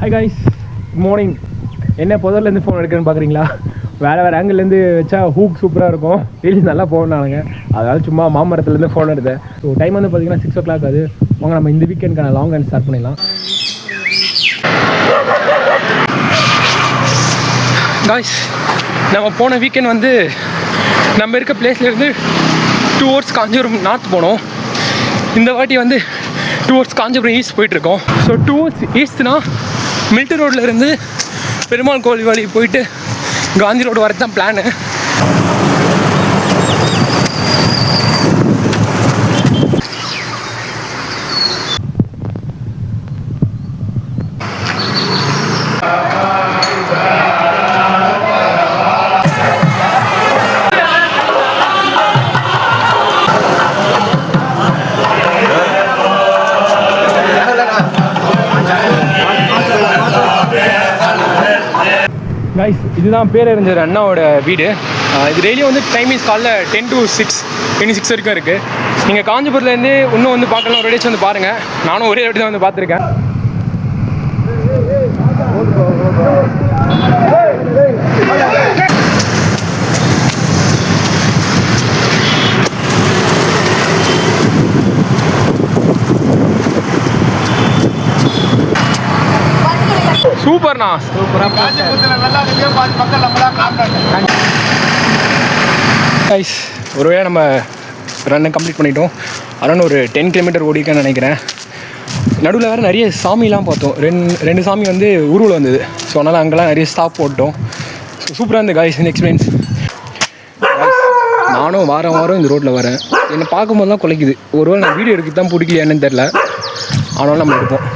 Hi guys, good morning. என்ன புதர்லேருந்து phone எடுக்கிறேன்னு பார்க்குறீங்களா? வேறு ஆங்கிள்லேருந்து வச்சா ஹூக் சூப்பராக இருக்கும், ரீல்ஸ் நல்லா போகணுன்னாங்க. அதனால் சும்மா மாமரத்துலேருந்து ஃபோன் எடுத்தேன். ஸோ டைம் வந்து பார்த்தீங்கன்னா 6 o'clock ஆகுது. வாங்க நம்ம இந்த வீக்கெண்டுக்கான லாங் ரன் ஸ்டார்ட் பண்ணிடலாம். காய்ஸ், நம்ம போன வீக்கெண்ட் வந்து நம்ம இருக்க பிளேஸ்லேருந்து டுவோர்ட்ஸ் காஞ்சிபுரம் நார்த் போனோம். இந்த வாட்டி வந்து டுவோர்ட்ஸ் காஞ்சிபுரம் ஈஸ்ட் போயிட்டுருக்கோம். ஸோ டுவோர்ட்ஸ் ஈஸ்ட்னா மில்ட்டு ரோட்லேருந்து பெருமாள் கோவில் வழி போயிட்டு காந்தி ரோடு வரது தான் பிளானு. கைஸ், இதுதான் பேரறிஞர் அண்ணாவோட வீடு. இது டெய்லியும் வந்து டைமிங்ஸ் காலைல 10 to 6 26 வரைக்கும் இருக்குது. நீங்கள் காஞ்சிபுரத்துலேருந்து இன்னும் வந்து பார்க்கலாம், ஒரு டேஸ் வந்து பாருங்கள். நானும் ஒரே வாட்டி தான் வந்து பார்த்துருக்கேன். சூப்பர்ண்ணா, கைஸ். ஒருவேளை நம்ம ரன்னை கம்ப்ளீட் பண்ணிட்டோம். அரௌண்ட் ஒரு 10 கிலோமீட்டர் ஓடிக்கன்னு நினைக்கிறேன். நடுவில் வேறு நிறைய சாமிலாம் பார்த்தோம். ரெண்டு சாமி வந்து ஊருவில் வந்தது. ஸோ அதனால் அங்கெல்லாம் நிறைய ஸ்டாப் போட்டோம். ஸோ சூப்பராக இருந்தது காய்ஸ் இந்த எக்ஸ்பீரியன்ஸ். நானும் வாரம் இந்த ரோட்டில் வரேன். என்னை பார்க்கும்போது தான் குலைக்குது. ஒருவேளை நான் வீடியோ எடுக்க தான் பிடிக்கலையான்னு தெரில. ஆனாலும் நம்ம எடுப்போம்.